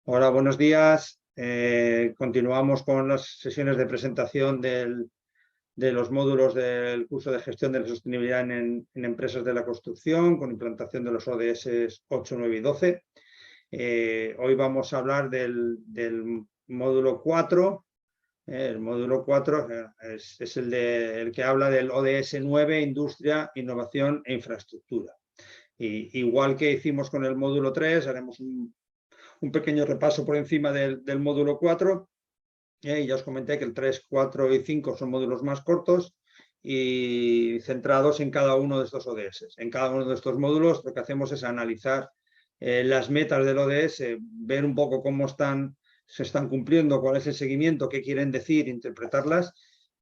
Hola, buenos días. Continuamos con las sesiones de presentación de los módulos del curso de gestión de la sostenibilidad en empresas de la construcción, con implantación de los ODS 8, 9 y 12. Hoy vamos a hablar del módulo 4. El módulo 4 es el que habla del ODS 9, Industria, Innovación e Infraestructura. Igual que hicimos con el módulo 3, haremos un pequeño repaso por encima del módulo 4. Y ya os comenté que el 3, 4 y 5 son módulos más cortos y centrados en cada uno de estos ODS. En cada uno de estos módulos lo que hacemos es analizar las metas del ODS, ver un poco cómo se están cumpliendo, cuál es el seguimiento, qué quieren decir, interpretarlas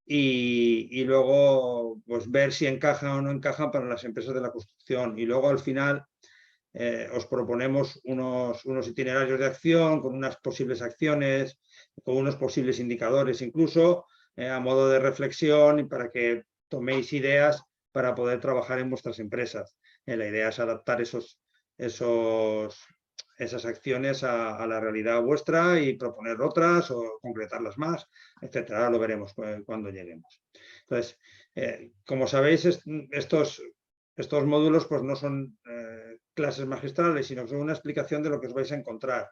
y luego pues, ver si encajan o no encajan para las empresas de la construcción. Y luego al final os proponemos unos itinerarios de acción con unas posibles acciones, con unos posibles indicadores incluso, a modo de reflexión y para que toméis ideas para poder trabajar en vuestras empresas. La idea es adaptar esas acciones a la realidad vuestra y proponer otras o concretarlas más, etcétera. Ahora lo veremos cuando lleguemos. Entonces, como sabéis, estos módulos pues, no son clases magistrales, sino que son una explicación de lo que os vais a encontrar,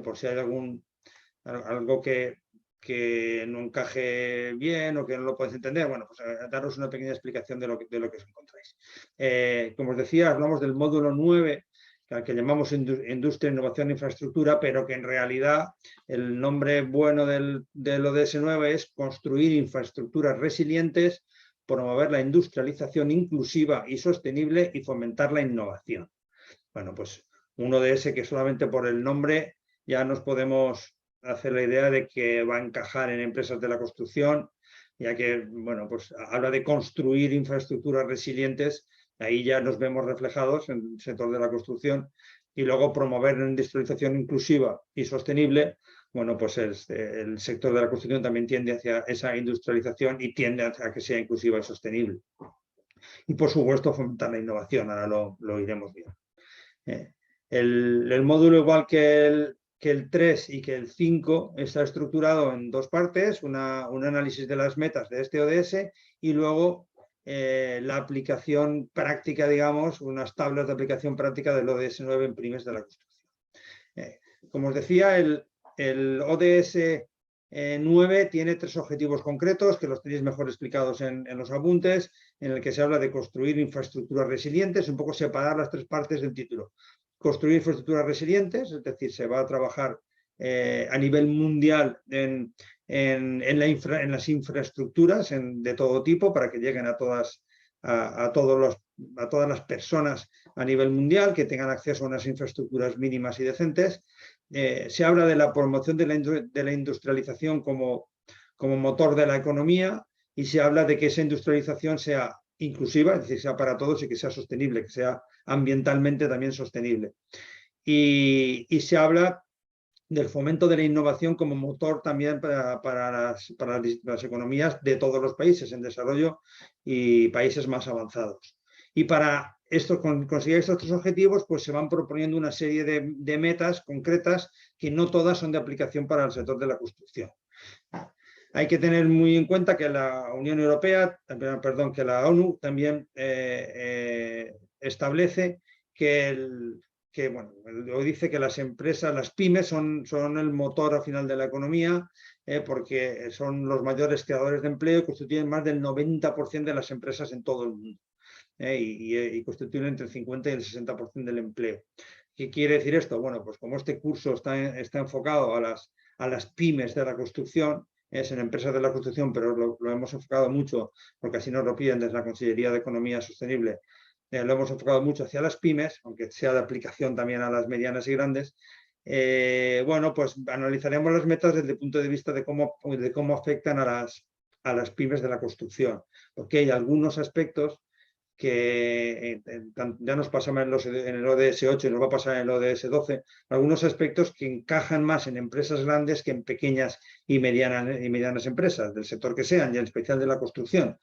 por si hay algo que no encaje bien o que no lo podéis entender, bueno, pues daros una pequeña explicación de lo que os encontráis. Como os decía, hablamos del módulo 9, al que llamamos Industria, Innovación e Infraestructura, pero que en realidad el nombre bueno del ODS 9 es construir infraestructuras resilientes, promover la industrialización inclusiva y sostenible y fomentar la innovación. Bueno, pues un ODS que solamente por el nombre ya nos podemos hacer la idea de que va a encajar en empresas de la construcción, ya que, bueno, pues habla de construir infraestructuras resilientes, ahí ya nos vemos reflejados en el sector de la construcción, y luego promover la industrialización inclusiva y sostenible. Bueno, pues el sector de la construcción también tiende hacia esa industrialización y tiende a que sea inclusiva y sostenible. Y por supuesto fomentar la innovación, ahora lo iremos viendo. El módulo, igual que el 3 y que el 5, está estructurado en dos partes, un análisis de las metas de este ODS y luego la aplicación práctica, digamos, unas tablas de aplicación práctica del ODS 9 en primes de la construcción. Como os decía, el ODS 9 tiene tres objetivos concretos que los tenéis mejor explicados en los apuntes, en el que se habla de construir infraestructuras resilientes, un poco separar las tres partes del título. Construir infraestructuras resilientes, es decir, se va a trabajar a nivel mundial en las infraestructuras de todo tipo para que lleguen a todas las personas a nivel mundial, que tengan acceso a unas infraestructuras mínimas y decentes. Se habla de la promoción de la industrialización como motor de la economía y se habla de que esa industrialización sea inclusiva, es decir, sea para todos y que sea sostenible, que sea ambientalmente también sostenible. Y se habla del fomento de la innovación como motor también para las economías de todos los países en desarrollo y países más avanzados. Y para conseguir estos tres objetivos, pues se van proponiendo una serie de metas concretas que no todas son de aplicación para el sector de la construcción. Hay que tener muy en cuenta que la Unión Europea, que la ONU también establece dice que las empresas, las pymes, son el motor al final de la economía, porque son los mayores creadores de empleo y constituyen más del 90% de las empresas en todo el mundo. Y constituyen entre el 50 y el 60% del empleo. ¿Qué quiere decir esto? Bueno, pues como este curso está enfocado a las pymes de la construcción, es en empresas de la construcción, pero lo hemos enfocado mucho, porque así nos lo piden desde la Consellería de Economía Sostenible, lo hemos enfocado mucho hacia las pymes, aunque sea de aplicación también a las medianas y grandes. Bueno, pues analizaremos las metas desde el punto de vista de cómo afectan a las pymes de la construcción, porque hay algunos aspectos que ya nos pasaba en el ODS 8 y nos va a pasar en el ODS 12, algunos aspectos que encajan más en empresas grandes que en pequeñas y medianas empresas, del sector que sean, y en especial de la construcción.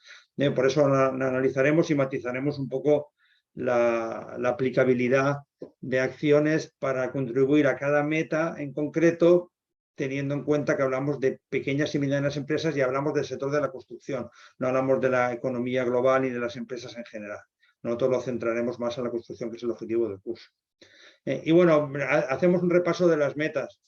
Por eso analizaremos y matizaremos un poco la aplicabilidad de acciones para contribuir a cada meta en concreto, teniendo en cuenta que hablamos de pequeñas y medianas empresas y hablamos del sector de la construcción, no hablamos de la economía global y de las empresas en general. Nosotros lo centraremos más en la construcción, que es el objetivo del curso. Y bueno, hacemos un repaso de las metas.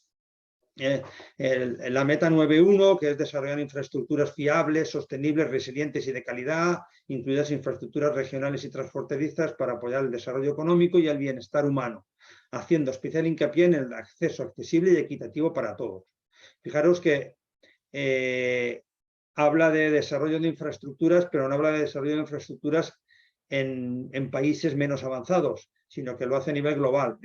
La meta 9.1, que es desarrollar infraestructuras fiables, sostenibles, resilientes y de calidad, incluidas infraestructuras regionales y transfronterizas para apoyar el desarrollo económico y el bienestar humano, haciendo especial hincapié en el acceso accesible y equitativo para todos. Fijaros que habla de desarrollo de infraestructuras, pero no habla de desarrollo de infraestructuras en países menos avanzados, sino que lo hace a nivel global.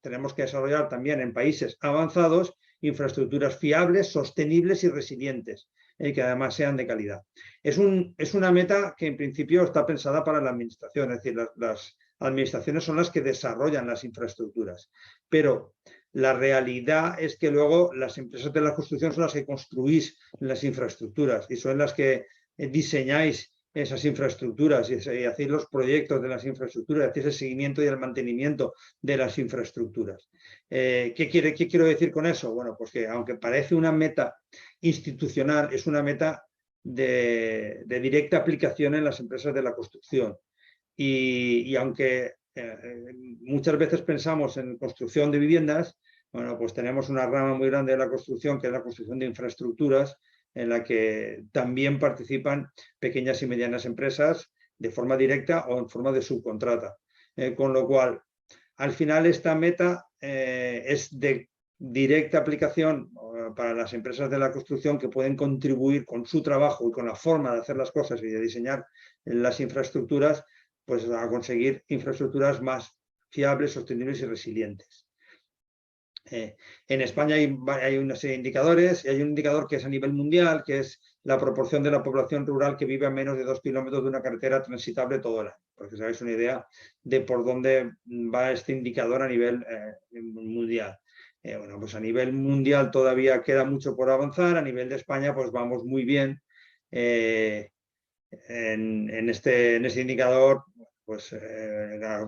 Tenemos que desarrollar también en países avanzados infraestructuras fiables, sostenibles y resilientes, y que además sean de calidad. Es una meta que en principio está pensada para la administración, es decir, las administraciones son las que desarrollan las infraestructuras, pero la realidad es que luego las empresas de la construcción son las que construís las infraestructuras y son las que diseñáis esas infraestructuras y hacéis los proyectos de las infraestructuras, hacéis el seguimiento y el mantenimiento de las infraestructuras. ¿Qué quiero decir con eso? Bueno, pues que aunque parece una meta institucional, es una meta de directa aplicación en las empresas de la construcción. Y aunque muchas veces pensamos en construcción de viviendas, bueno, pues tenemos una rama muy grande de la construcción, que es la construcción de infraestructuras, en la que también participan pequeñas y medianas empresas de forma directa o en forma de subcontrata. Con lo cual, al final esta meta es de directa aplicación para las empresas de la construcción que pueden contribuir con su trabajo y con la forma de hacer las cosas y de diseñar las infraestructuras, pues a conseguir infraestructuras más fiables, sostenibles y resilientes. En España hay una serie de indicadores y hay un indicador que es a nivel mundial, que es la proporción de la población rural que vive a menos de 2 kilómetros de una carretera transitable todo el año, para que os hagáis una idea de por dónde va este indicador a nivel mundial. Bueno, pues a nivel mundial todavía queda mucho por avanzar, a nivel de España pues vamos muy bien. En este indicador, pues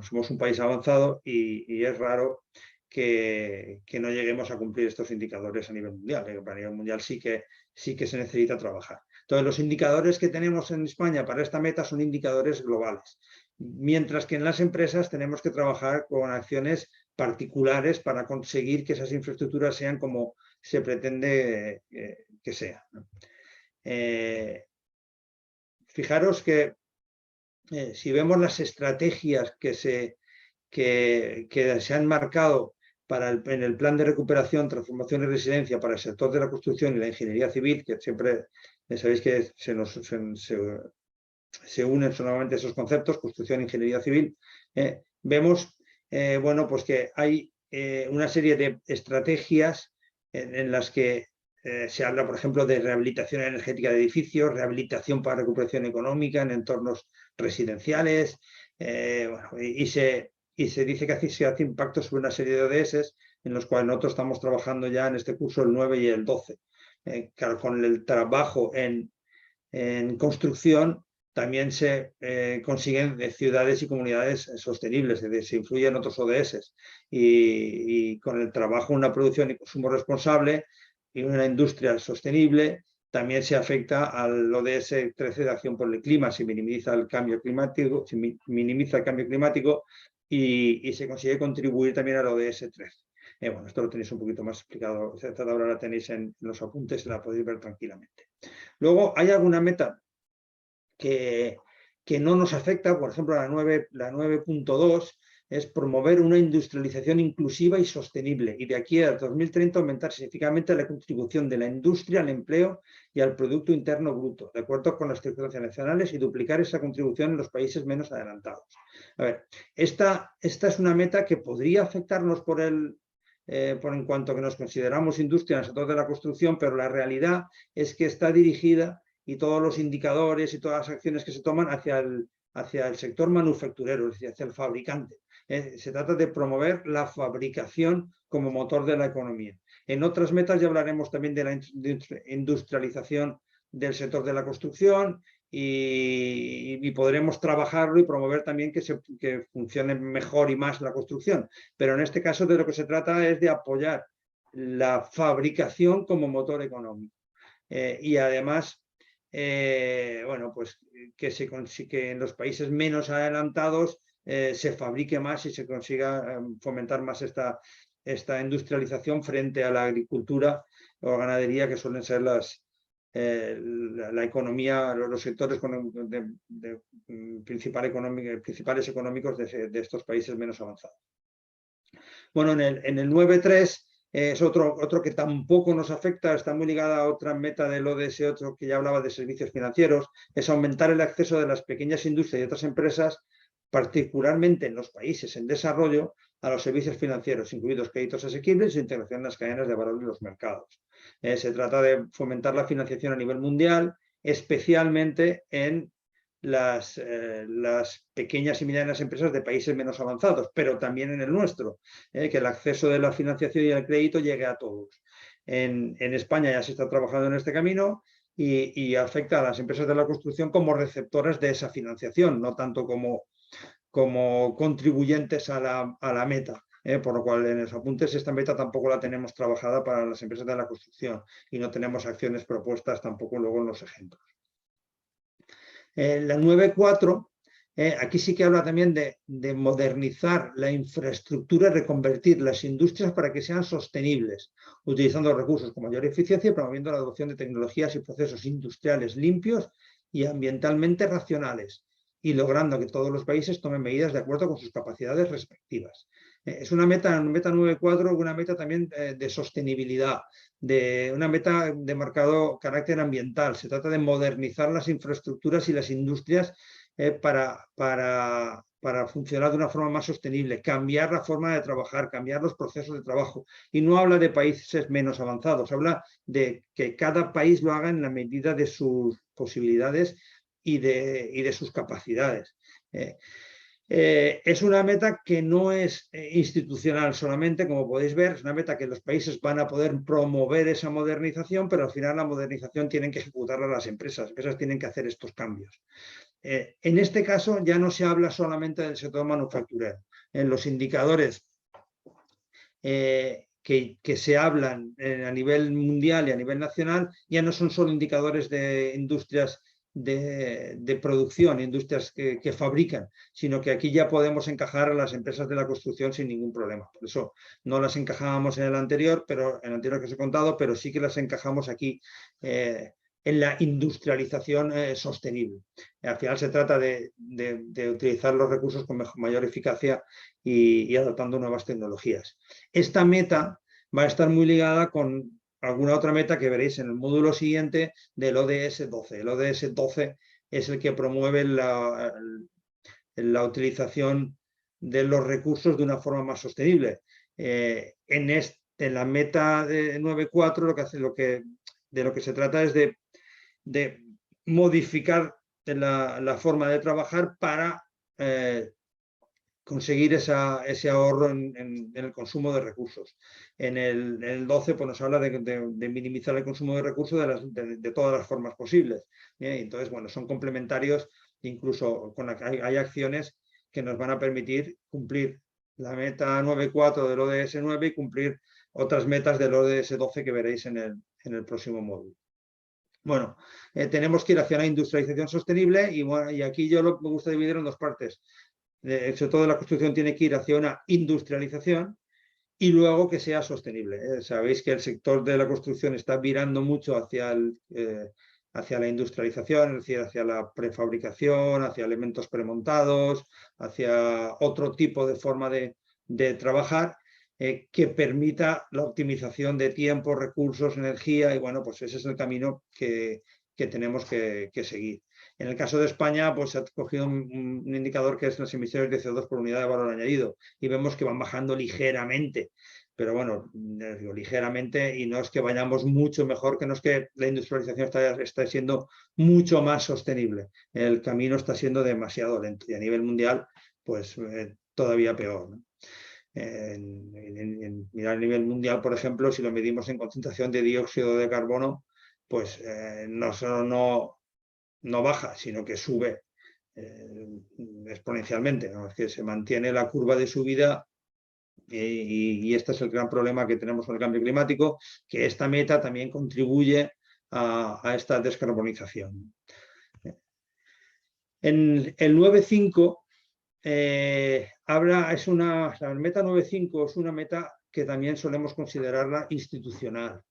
somos un país avanzado y es raro que no lleguemos a cumplir estos indicadores a nivel mundial. A nivel mundial sí que se necesita trabajar. Entonces, los indicadores que tenemos en España para esta meta son indicadores globales, mientras que en las empresas tenemos que trabajar con acciones particulares para conseguir que esas infraestructuras sean como se pretende que sean. Fijaros que si vemos las estrategias que se han marcado en el plan de recuperación, transformación y resiliencia para el sector de la construcción y la ingeniería civil, que siempre sabéis que se unen solamente esos conceptos, construcción e ingeniería civil, vemos bueno, pues que hay una serie de estrategias en las que se habla, por ejemplo, de rehabilitación energética de edificios, rehabilitación para recuperación económica en entornos residenciales, bueno, y se dice que se hace impacto sobre una serie de ODS en los cuales nosotros estamos trabajando ya en este curso el 9 y el 12. Claro, con el trabajo en construcción también se consiguen ciudades y comunidades sostenibles, es decir, se influye en otros ODS y con el trabajo en una producción y consumo responsable y una industria sostenible también se afecta al ODS 13 de acción por el clima, se minimiza el cambio climático, y se consigue contribuir también al ODS 13. Bueno, esto lo tenéis un poquito más explicado, ahora la tenéis en los apuntes, la podéis ver tranquilamente. Luego hay alguna meta que no nos afecta, por ejemplo la 9.2 es promover una industrialización inclusiva y sostenible y de aquí a 2030 aumentar significativamente la contribución de la industria al empleo y al Producto Interno Bruto, de acuerdo con las circunstancias nacionales y duplicar esa contribución en los países menos adelantados. A ver, esta es una meta que podría afectarnos por en cuanto que nos consideramos industria en el sector de la construcción, pero la realidad es que está dirigida y todos los indicadores y todas las acciones que se toman hacia el sector manufacturero, es decir, hacia el fabricante. Se trata de promover la fabricación como motor de la economía. En otras metas ya hablaremos también de la industrialización del sector de la construcción y podremos trabajarlo y promover también que funcione mejor y más la construcción. Pero en este caso de lo que se trata es de apoyar la fabricación como motor económico. Y además, bueno, pues que en los países menos adelantados se fabrique más y se consiga fomentar más esta industrialización frente a la agricultura o ganadería, que suelen ser la economía, los sectores principales económicos de estos países menos avanzados. Bueno, en el 9.3 es otro que tampoco nos afecta, está muy ligada a otra meta del ODS, otro que ya hablaba de servicios financieros, es aumentar el acceso de las pequeñas industrias y otras empresas, particularmente en los países en desarrollo, a los servicios financieros, incluidos créditos asequibles e integración en las cadenas de valor de los mercados. Se trata de fomentar la financiación a nivel mundial, especialmente en las pequeñas y medianas empresas de países menos avanzados, pero también en el nuestro, que el acceso de la financiación y el crédito llegue a todos. En España ya se está trabajando en este camino y afecta a las empresas de la construcción como receptoras de esa financiación, no tanto como contribuyentes a la meta. Por lo cual en los apuntes esta meta tampoco la tenemos trabajada para las empresas de la construcción y no tenemos acciones propuestas tampoco luego en los ejemplos. La 9.4, aquí sí que habla también de modernizar la infraestructura y reconvertir las industrias para que sean sostenibles, utilizando recursos con mayor eficiencia y promoviendo la adopción de tecnologías y procesos industriales limpios y ambientalmente racionales, y logrando que todos los países tomen medidas de acuerdo con sus capacidades respectivas. Es una meta 9.4, una meta también de sostenibilidad, una meta de marcado carácter ambiental. Se trata de modernizar las infraestructuras y las industrias para funcionar de una forma más sostenible, cambiar la forma de trabajar, cambiar los procesos de trabajo. Y no habla de países menos avanzados, habla de que cada país lo haga en la medida de sus posibilidades y de sus capacidades. Es una meta que no es institucional solamente, como podéis ver, es una meta que los países van a poder promover esa modernización, pero al final la modernización tienen que ejecutarla las empresas tienen que hacer estos cambios. En este caso ya no se habla solamente del sector manufacturero. En los indicadores que se hablan a nivel mundial y a nivel nacional ya no son solo indicadores de industrias de producción, industrias que fabrican, sino que aquí ya podemos encajar a las empresas de la construcción sin ningún problema. Por eso no las encajábamos en el anterior, en el anterior que os he contado, pero sí que las encajamos aquí en la industrialización sostenible. Al final se trata de utilizar los recursos con mayor eficacia y adoptando nuevas tecnologías. Esta meta va a estar muy ligada con alguna otra meta que veréis en el módulo siguiente del ODS 12. El ODS 12 es el que promueve la utilización de los recursos de una forma más sostenible. En la meta de 9.4 de lo que se trata es de modificar la forma de trabajar para conseguir ese ahorro en el consumo de recursos. En el 12 pues, nos habla de minimizar el consumo de recursos de todas las formas posibles. Entonces, bueno, son complementarios, incluso hay acciones que nos van a permitir cumplir la meta 9.4 del ODS 9 y cumplir otras metas del ODS 12 que veréis en el próximo módulo. Bueno, tenemos que ir hacia la industrialización sostenible y aquí me gusta dividir en dos partes. Sobre todo la construcción tiene que ir hacia una industrialización y luego que sea sostenible. Sabéis que el sector de la construcción está virando mucho hacia la industrialización, es decir, hacia la prefabricación, hacia elementos premontados, hacia otro tipo de forma de trabajar que permita la optimización de tiempo, recursos, energía y bueno, pues ese es el camino que tenemos que seguir. En el caso de España, pues se ha cogido un indicador que es las emisiones de CO2 por unidad de valor añadido y vemos que van bajando ligeramente, pero bueno, digo ligeramente y no es que vayamos mucho mejor, que no es que la industrialización está siendo mucho más sostenible. El camino está siendo demasiado lento y a nivel mundial, pues todavía peor, ¿no? Mirar a nivel mundial, por ejemplo, si lo medimos en concentración de dióxido de carbono, pues no no baja, sino que sube exponencialmente, ¿no? Es que se mantiene la curva de subida y este es el gran problema que tenemos con el cambio climático, que esta meta también contribuye a esta descarbonización. En el 9.5 la meta 9.5 es una meta que también solemos considerarla institucional,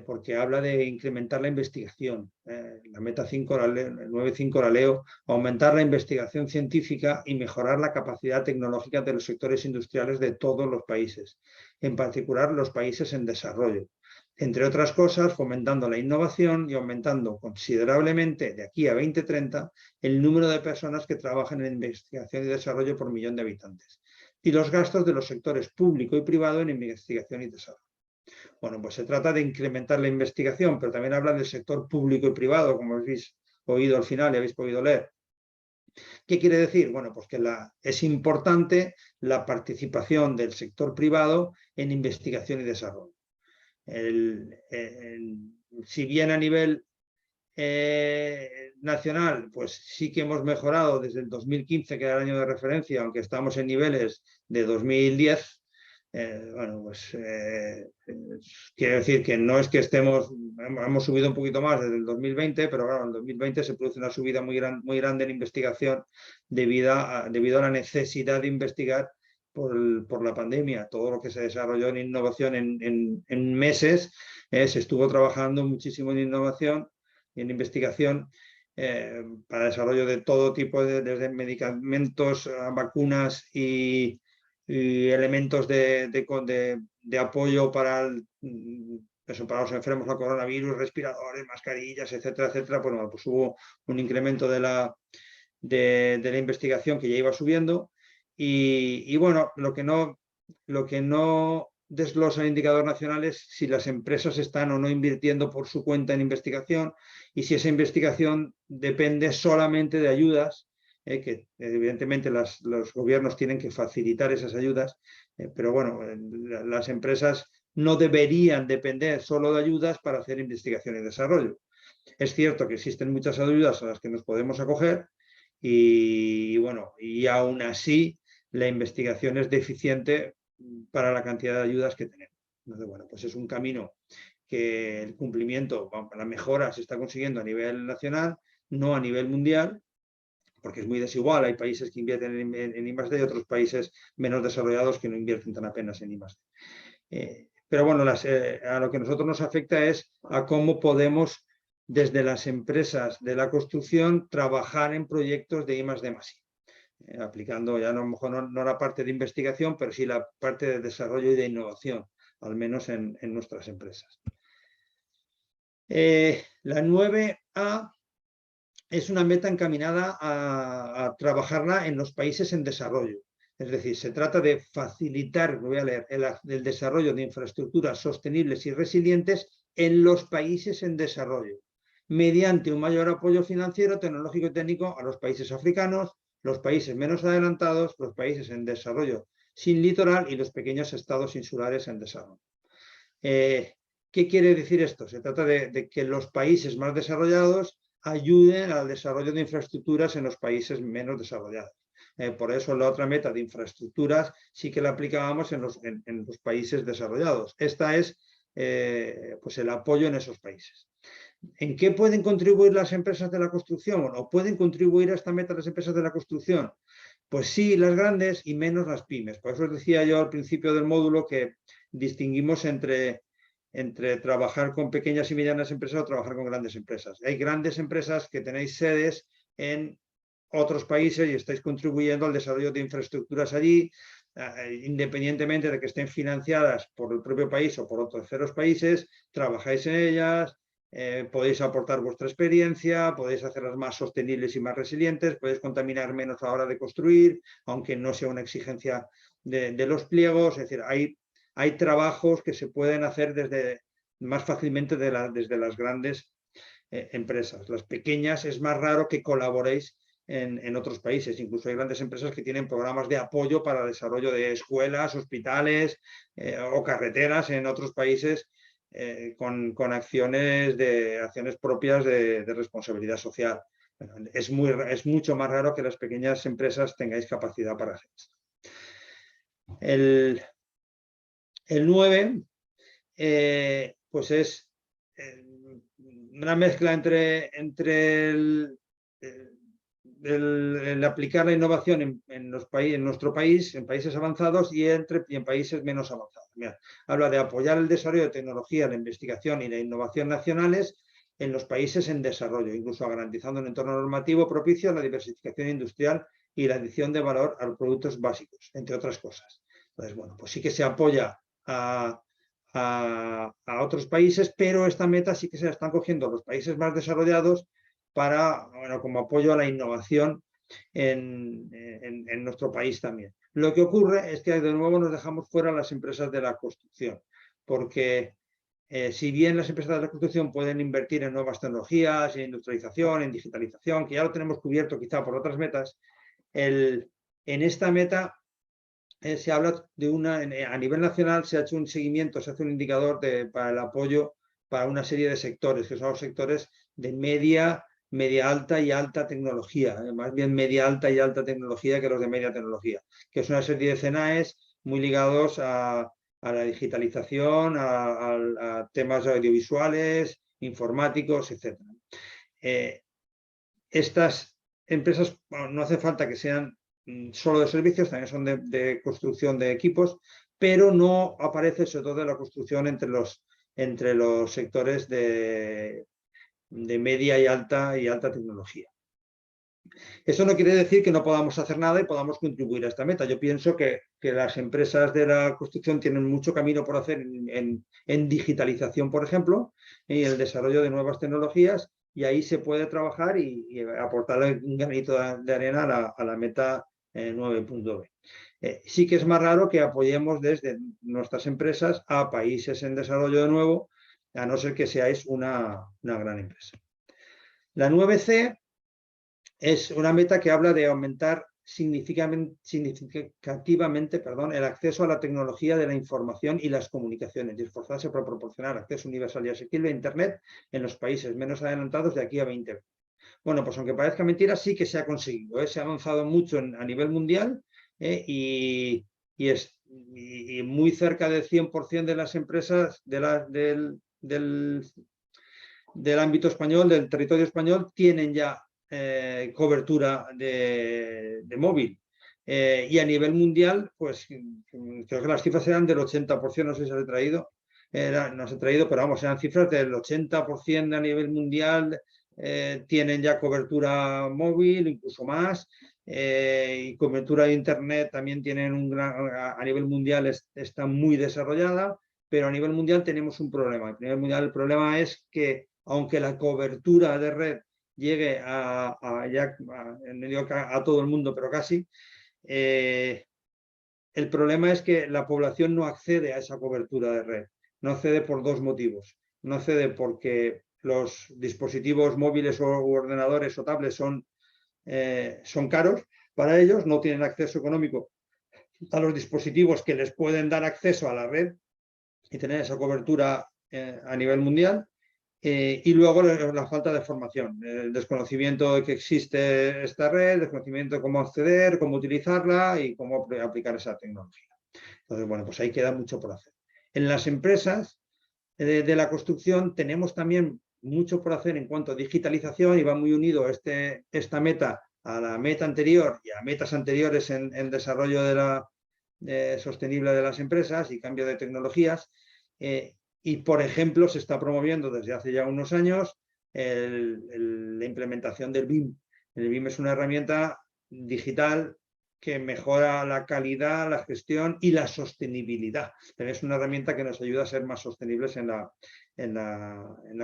porque habla de incrementar la investigación. La meta 5, el 9.5 la leo, aumentar la investigación científica y mejorar la capacidad tecnológica de los sectores industriales de todos los países, en particular los países en desarrollo. Entre otras cosas, fomentando la innovación y aumentando considerablemente de aquí a 2030 el número de personas que trabajan en investigación y desarrollo por millón de habitantes y los gastos de los sectores público y privado en investigación y desarrollo. Bueno, pues se trata de incrementar la investigación, pero también habla del sector público y privado, como habéis oído al final y habéis podido leer. ¿Qué quiere decir? Bueno, pues que es importante la participación del sector privado en investigación y desarrollo. Si bien a nivel nacional, pues sí que hemos mejorado desde el 2015, que era el año de referencia, aunque estamos en niveles de 2010, bueno, pues quiero decir que no es que hemos subido un poquito más desde el 2020, pero claro, en el 2020 se produce una subida muy grande en investigación debido a la necesidad de investigar por la pandemia. Todo lo que se desarrolló en innovación en meses, se estuvo trabajando muchísimo en innovación y en investigación para desarrollo de todo tipo, desde medicamentos, vacunas y elementos de apoyo para para los enfermos del coronavirus, respiradores, mascarillas, etcétera, etcétera. Bueno, pues hubo un incremento de la investigación que ya iba subiendo y bueno, lo que no desglosa el indicador nacional es si las empresas están o no invirtiendo por su cuenta en investigación y si esa investigación depende solamente de ayudas, que evidentemente los gobiernos tienen que facilitar esas ayudas, pero bueno, las empresas no deberían depender solo de ayudas para hacer investigación y desarrollo. Es cierto que existen muchas ayudas a las que nos podemos acoger y bueno, y aún así la investigación es deficiente para la cantidad de ayudas que tenemos. Entonces, bueno, pues es un camino que el cumplimiento, la mejora se está consiguiendo a nivel nacional, no a nivel mundial, porque es muy desigual. Hay países que invierten en I+D y otros países menos desarrollados que no invierten tan apenas en I+D. Pero bueno, a lo que a nosotros nos afecta es a cómo podemos, desde las empresas de la construcción, trabajar en proyectos de I+D+I. Aplicando ya a lo mejor no la parte de investigación, pero sí la parte de desarrollo y de innovación, al menos en nuestras empresas. La 9A es una meta encaminada a trabajarla en los países en desarrollo. Es decir, se trata de facilitar, voy a leer, el desarrollo de infraestructuras sostenibles y resilientes en los países en desarrollo, mediante un mayor apoyo financiero, tecnológico y técnico a los países africanos, los países menos adelantados, los países en desarrollo sin litoral y los pequeños estados insulares en desarrollo. ¿Qué quiere decir esto? Se trata de que los países más desarrollados ayuden al desarrollo de infraestructuras en los países menos desarrollados. Por eso la otra meta de infraestructuras sí que la aplicábamos en los países desarrollados. Esta es pues el apoyo en esos países. ¿En qué pueden contribuir las empresas de la construcción? ¿O pueden contribuir a esta meta las empresas de la construcción? Pues sí, las grandes y menos las pymes. Por eso os decía yo al principio del módulo que distinguimos entre trabajar con pequeñas y medianas empresas o trabajar con grandes empresas. Hay grandes empresas que tenéis sedes en otros países y estáis contribuyendo al desarrollo de infraestructuras allí, independientemente de que estén financiadas por el propio país o por otros terceros países, trabajáis en ellas, podéis aportar vuestra experiencia, podéis hacerlas más sostenibles y más resilientes, podéis contaminar menos a la hora de construir, aunque no sea una exigencia de los pliegos. Es decir, hay trabajos que se pueden hacer más fácilmente desde las grandes empresas. Las pequeñas es más raro que colaboréis en otros países. Incluso hay grandes empresas que tienen programas de apoyo para el desarrollo de escuelas, hospitales o carreteras en otros países con acciones propias de responsabilidad social. Es mucho más raro que las pequeñas empresas tengáis capacidad para hacer esto. El 9 pues es una mezcla entre el aplicar la innovación en nuestro país, en países avanzados y en países menos avanzados. Mira, habla de apoyar el desarrollo de tecnología, la investigación y la innovación nacionales en los países en desarrollo, incluso garantizando un entorno normativo propicio a la diversificación industrial y la adición de valor a los productos básicos, entre otras cosas. Entonces, bueno, pues sí que se apoya a otros países, pero esta meta sí que se la están cogiendo los países más desarrollados para, bueno, como apoyo a la innovación en nuestro país también. Lo que ocurre es que de nuevo nos dejamos fuera las empresas de la construcción, porque si bien las empresas de la construcción pueden invertir en nuevas tecnologías, en industrialización, en digitalización, que ya lo tenemos cubierto quizá por otras metas, en esta meta se habla de a nivel nacional se ha hecho un seguimiento, se hace un indicador para el apoyo para una serie de sectores, que son los sectores de media alta y alta tecnología, más bien media alta y alta tecnología que los de media tecnología, que es una serie de CNAEs muy ligados a la digitalización, a temas audiovisuales, informáticos, etc. Estas empresas, bueno, no hace falta que sean solo de servicios, también son de construcción de equipos, pero no aparece sobre todo la construcción entre los sectores de media y alta tecnología. Eso no quiere decir que no podamos hacer nada y podamos contribuir a esta meta. Yo pienso que las empresas de la construcción tienen mucho camino por hacer en digitalización, por ejemplo, y el desarrollo de nuevas tecnologías, y ahí se puede trabajar y aportar un granito de arena a la meta 9.b. Sí que es más raro que apoyemos desde nuestras empresas a países en desarrollo de nuevo, a no ser que seáis una gran empresa. La 9C es una meta que habla de aumentar significativamente el acceso a la tecnología de la información y las comunicaciones y esforzarse por proporcionar acceso universal y asequible a Internet en los países menos adelantados de aquí a 2020. Bueno, pues aunque parezca mentira, sí que se ha conseguido. Se ha avanzado mucho a nivel mundial y muy cerca del 100% de las empresas del ámbito español, del territorio español, tienen ya cobertura de móvil. Y a nivel mundial, pues creo que las cifras eran del 80%, no sé si se ha traído, no se ha traído, pero vamos, eran cifras del 80% a nivel mundial, tienen ya cobertura móvil, incluso más, y cobertura de Internet también tienen a nivel mundial está muy desarrollada, pero a nivel mundial tenemos un problema. A nivel mundial el problema es que aunque la cobertura de red llegue a todo el mundo, pero casi, el problema es que la población no accede a esa cobertura de red. No accede por dos motivos. No accede porque los dispositivos móviles o ordenadores o tablets son caros para ellos, no tienen acceso económico a los dispositivos que les pueden dar acceso a la red y tener esa cobertura a nivel mundial. Y luego la falta de formación, el desconocimiento de que existe esta red, desconocimiento de cómo acceder, cómo utilizarla y cómo aplicar esa tecnología. Entonces, bueno, pues ahí queda mucho por hacer. En las empresas de la construcción tenemos también mucho por hacer en cuanto a digitalización y va muy unido esta meta a la meta anterior y a metas anteriores en desarrollo sostenible de las empresas y cambio de tecnologías. Y, por ejemplo, se está promoviendo desde hace ya unos años la implementación del BIM. El BIM es una herramienta digital que mejora la calidad, la gestión y la sostenibilidad. Es una herramienta que nos ayuda a ser más sostenibles en la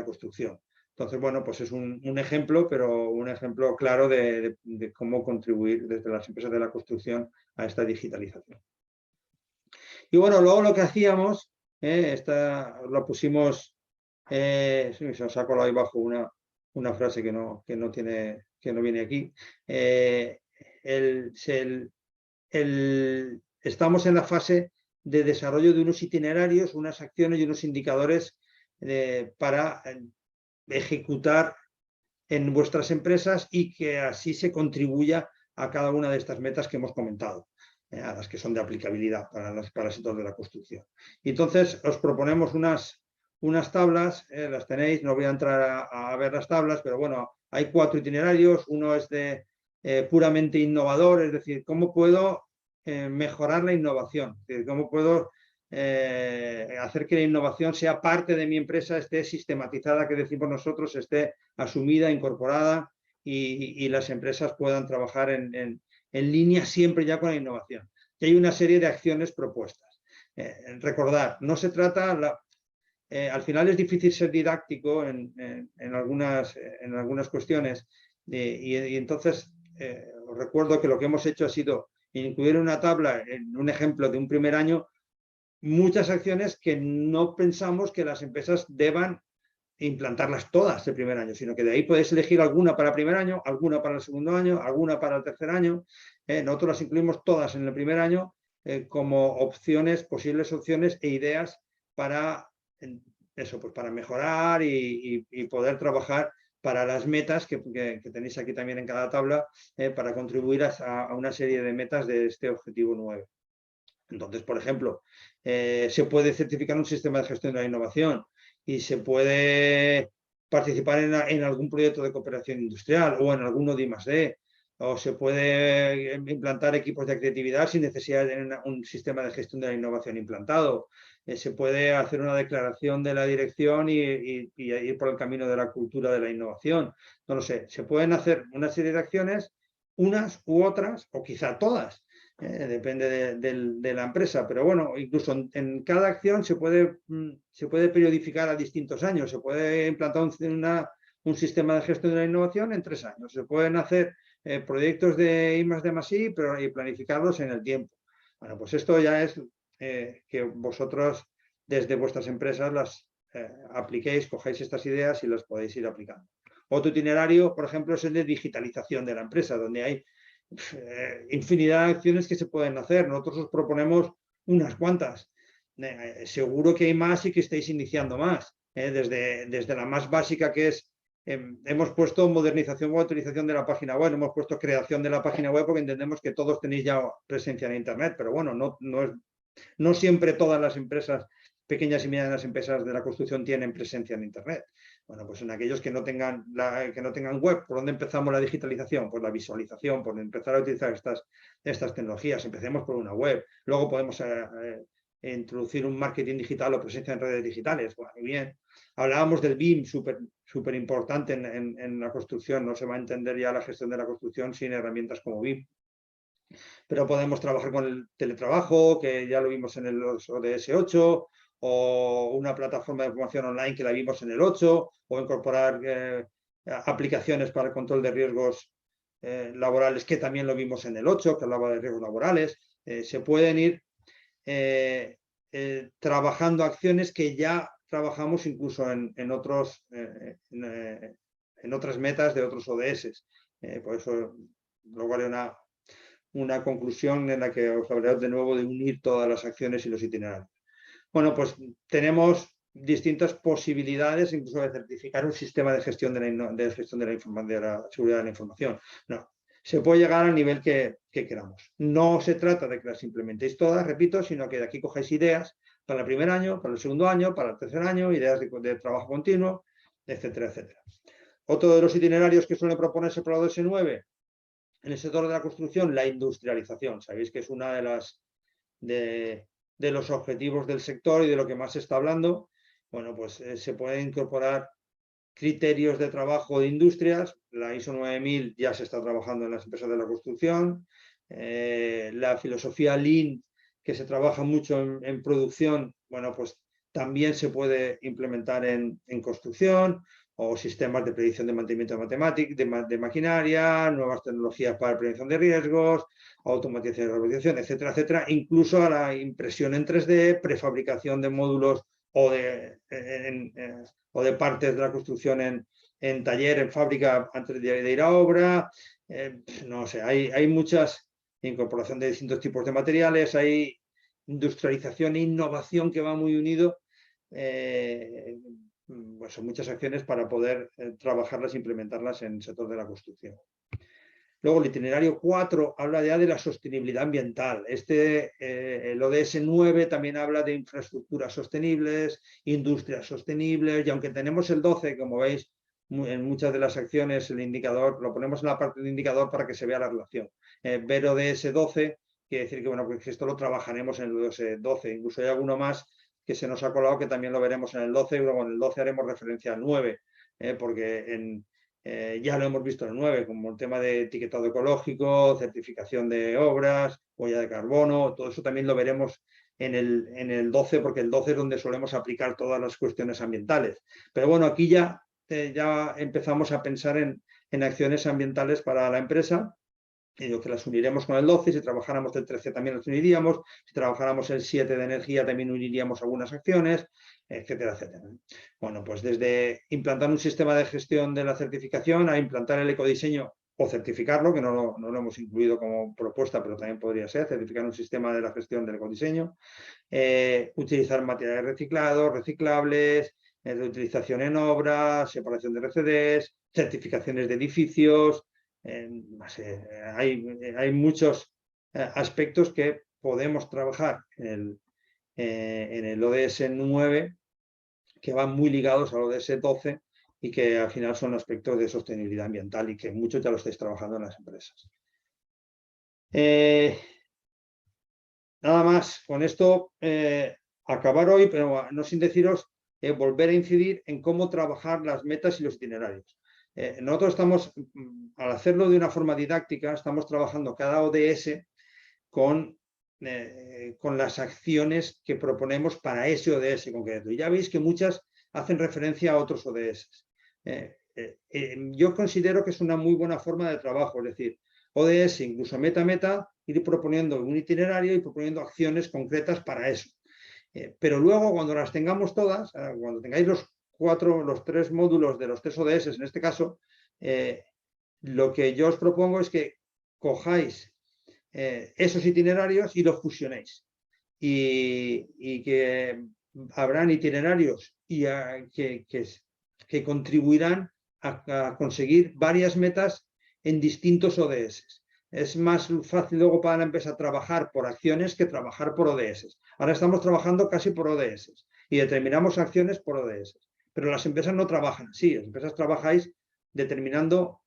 construcción. Entonces, bueno, pues es un ejemplo, pero un ejemplo claro de cómo contribuir desde las empresas de la construcción a esta digitalización. Y bueno, luego lo que hacíamos, lo pusimos, se os ha colado ahí abajo una frase que no viene aquí. Estamos en la fase de desarrollo de unos itinerarios, unas acciones y unos indicadores para ejecutar en vuestras empresas y que así se contribuya a cada una de estas metas que hemos comentado, a las que son de aplicabilidad para el sector de la construcción. Y entonces os proponemos unas tablas, las tenéis, no voy a entrar a ver las tablas, pero bueno, hay 4 itinerarios, uno es de puramente innovador, es decir, cómo puedo mejorar la innovación, es decir, cómo puedo hacer que la innovación sea parte de mi empresa, esté sistematizada, que decimos nosotros, esté asumida, incorporada y las empresas puedan trabajar en línea siempre ya con la innovación. Y hay una serie de acciones propuestas. Recordad, no se trata, al final es difícil ser didáctico en algunas cuestiones y entonces os recuerdo que lo que hemos hecho ha sido incluir una tabla en un ejemplo de un primer año muchas acciones que no pensamos que las empresas deban implantarlas todas el primer año, sino que de ahí podéis elegir alguna para el primer año, alguna para el segundo año, alguna para el tercer año. Nosotros las incluimos todas en el primer año como opciones, posibles opciones e ideas para eso, pues para mejorar y poder trabajar para las metas que tenéis aquí también en cada tabla para contribuir a una serie de metas de este objetivo 9. Entonces, por ejemplo, se puede certificar un sistema de gestión de la innovación y se puede participar en algún proyecto de cooperación industrial o en alguno de I+D, o se puede implantar equipos de creatividad sin necesidad de tener un sistema de gestión de la innovación implantado. Se puede hacer una declaración de la dirección y ir por el camino de la cultura de la innovación. No lo sé, se pueden hacer una serie de acciones, unas u otras, o quizá todas. Depende de la empresa, pero bueno, incluso en cada acción se puede periodificar a distintos años, se puede implantar un sistema de gestión de la innovación en 3 años, se pueden hacer proyectos de I+D+I y planificarlos en el tiempo. Bueno, pues esto ya es que vosotros desde vuestras empresas las apliquéis, cojáis estas ideas y las podéis ir aplicando. Otro itinerario, por ejemplo, es el de digitalización de la empresa, donde hay infinidad de acciones que se pueden hacer. Nosotros os proponemos unas cuantas. Seguro que hay más y que estáis iniciando más. Desde la más básica, que es, hemos puesto modernización o actualización de la página web, hemos puesto creación de la página web porque entendemos que todos tenéis ya presencia en Internet, pero bueno, no siempre todas las empresas, pequeñas y medianas empresas de la construcción, tienen presencia en Internet. Bueno, pues en aquellos que no tengan web, ¿por dónde empezamos la digitalización? Pues la visualización, por empezar a utilizar estas tecnologías. Empecemos por una web. Luego podemos introducir un marketing digital o presencia en redes digitales. Bueno, bien. Hablábamos del BIM, súper importante en la construcción. No se va a entender ya la gestión de la construcción sin herramientas como BIM. Pero podemos trabajar con el teletrabajo, que ya lo vimos en el ODS 8, o una plataforma de formación online que la vimos en el 8, o incorporar aplicaciones para el control de riesgos laborales, que también lo vimos en el 8, que hablaba de riesgos laborales. Se pueden ir trabajando acciones que ya trabajamos incluso en otras metas de otros ODS. Por eso luego haré una conclusión en la que os hablaré de nuevo de unir todas las acciones y los itinerarios. Bueno, pues tenemos distintas posibilidades incluso de certificar un sistema de gestión de la seguridad de la información. No, se puede llegar al nivel que queramos. No se trata de que las implementéis todas, repito, sino que de aquí cojáis ideas para el primer año, para el segundo año, para el tercer año, ideas de trabajo continuo, etcétera, etcétera. Otro de los itinerarios que suele proponerse para el ODS9 en el sector de la construcción, la industrialización. Sabéis que es una de los objetivos del sector y de lo que más se está hablando. Bueno, pues se pueden incorporar criterios de trabajo de industrias. La ISO 9000 ya se está trabajando en las empresas de la construcción. La filosofía Lean, que se trabaja mucho en producción, bueno, pues también se puede implementar en construcción, o sistemas de predicción de mantenimiento de maquinaria, nuevas tecnologías para prevención de riesgos, automatización y robotización, etcétera, etcétera, incluso a la impresión en 3D, prefabricación de módulos o de partes de la construcción en taller, en fábrica, antes de ir a obra. No sé, hay muchas, incorporación de distintos tipos de materiales, hay industrialización e innovación que va muy unido. pues son muchas acciones para poder trabajarlas e implementarlas en el sector de la construcción. Luego el itinerario 4 habla ya de la sostenibilidad ambiental. El ODS 9 también habla de infraestructuras sostenibles, industrias sostenibles, y aunque tenemos el 12, como veis, en muchas de las acciones el indicador, lo ponemos en la parte de indicador para que se vea la relación. Ver ODS 12 quiere decir que, bueno, pues esto lo trabajaremos en el ODS 12, incluso hay alguno más que se nos ha colado que también lo veremos en el 12, y luego en el 12 haremos referencia al 9, porque ya lo hemos visto en el 9, como el tema de etiquetado ecológico, certificación de obras, huella de carbono, todo eso también lo veremos en el 12, porque el 12 es donde solemos aplicar todas las cuestiones ambientales. Pero bueno, aquí ya empezamos a pensar en acciones ambientales para la empresa, y que las uniremos con el 12, si trabajáramos el 13 también las uniríamos, si trabajáramos el 7 de energía también uniríamos algunas acciones, etcétera, etcétera. Bueno, pues desde implantar un sistema de gestión de la certificación a implantar el ecodiseño o certificarlo, que no lo hemos incluido como propuesta, pero también podría ser, certificar un sistema de la gestión del ecodiseño, utilizar materiales reciclados, reciclables, reutilización en obras, separación de RCDs, certificaciones de edificios. Hay muchos aspectos que podemos trabajar en el ODS 9 que van muy ligados al ODS 12 y que al final son aspectos de sostenibilidad ambiental y que muchos ya lo estáis trabajando en las empresas. Nada más, con esto acabar hoy, pero no sin deciros volver a incidir en cómo trabajar las metas y los itinerarios. Nosotros estamos, al hacerlo de una forma didáctica, estamos trabajando cada ODS con las acciones que proponemos para ese ODS concreto. Y ya veis que muchas hacen referencia a otros ODS. Yo considero que es una muy buena forma de trabajo, es decir, ODS, incluso meta, ir proponiendo un itinerario y proponiendo acciones concretas para eso. Pero luego, cuando las tengamos todas, cuando tengáis los 3 módulos de los 3 ODS, en este caso, lo que yo os propongo es que cojáis esos itinerarios y los fusionéis. Y que habrán itinerarios que contribuirán a conseguir varias metas en distintos ODS. Es más fácil luego para la empresa trabajar por acciones que trabajar por ODS. Ahora estamos trabajando casi por ODS y determinamos acciones por ODS. Pero las empresas no trabajan así. Las empresas trabajáis determinando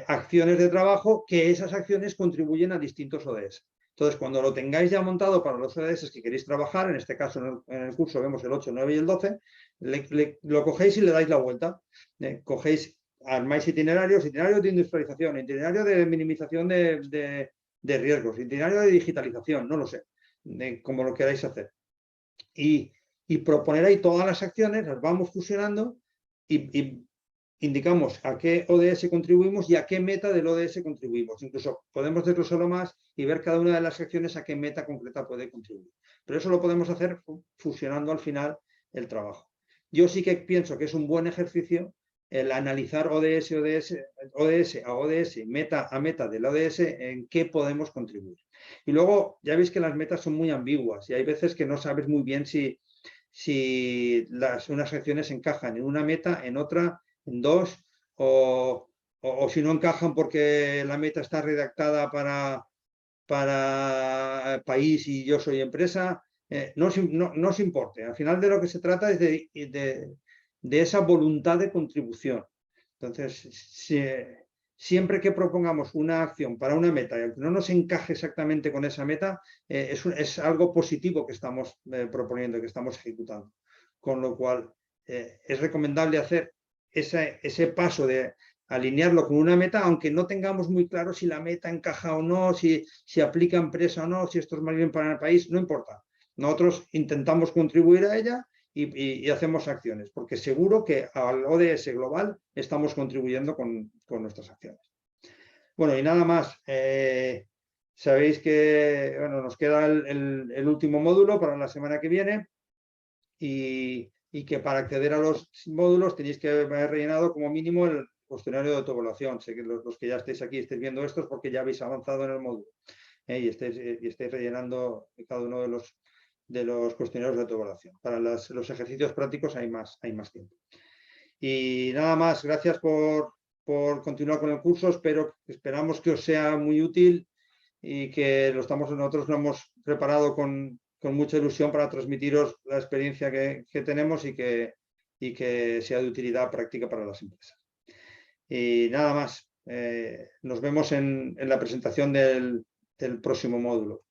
acciones de trabajo, que esas acciones contribuyen a distintos ODS. Entonces, cuando lo tengáis ya montado para los ODS que queréis trabajar, en este caso en el curso vemos el 8, 9 y el 12, lo cogéis y le dais la vuelta. Cogéis, armáis itinerarios de industrialización, itinerario de minimización de riesgos, itinerario de digitalización, no lo sé, como lo queráis hacer. Y proponer ahí todas las acciones, las vamos fusionando y indicamos a qué ODS contribuimos y a qué meta del ODS contribuimos. Incluso podemos desglosarlo más y ver cada una de las acciones a qué meta concreta puede contribuir. Pero eso lo podemos hacer fusionando al final el trabajo. Yo sí que pienso que es un buen ejercicio el analizar ODS a ODS, meta a meta del ODS, en qué podemos contribuir. Y luego ya veis que las metas son muy ambiguas y hay veces que no sabes muy bien si unas acciones encajan en una meta, en otra, en dos, o si no encajan porque la meta está redactada para país y yo soy empresa, no os importe. Al final de lo que se trata es de esa voluntad de contribución. Entonces, siempre que propongamos una acción para una meta y aunque no nos encaje exactamente con esa meta, es algo positivo que estamos proponiendo, que estamos ejecutando. Con lo cual, es recomendable hacer ese paso de alinearlo con una meta, aunque no tengamos muy claro si la meta encaja o no, si aplica a empresa o no, si esto es más bien para el país, no importa. Nosotros intentamos contribuir a ella y hacemos acciones, porque seguro que al ODS global estamos contribuyendo con nuestras acciones. Bueno, y nada más. Sabéis que nos queda el último módulo para la semana que viene y que para acceder a los módulos tenéis que haber rellenado como mínimo el cuestionario de autoevaluación. Sé que los que ya estáis aquí estáis viendo esto es porque ya habéis avanzado en el módulo y estáis rellenando cada uno de los cuestionarios de autoevaluación. Para los ejercicios prácticos hay más tiempo. Y nada más, gracias por continuar con el curso. Esperamos que os sea muy útil y que nosotros lo hemos preparado con mucha ilusión para transmitiros la experiencia que tenemos y que sea de utilidad práctica para las empresas. Y nada más, nos vemos en la presentación del próximo módulo.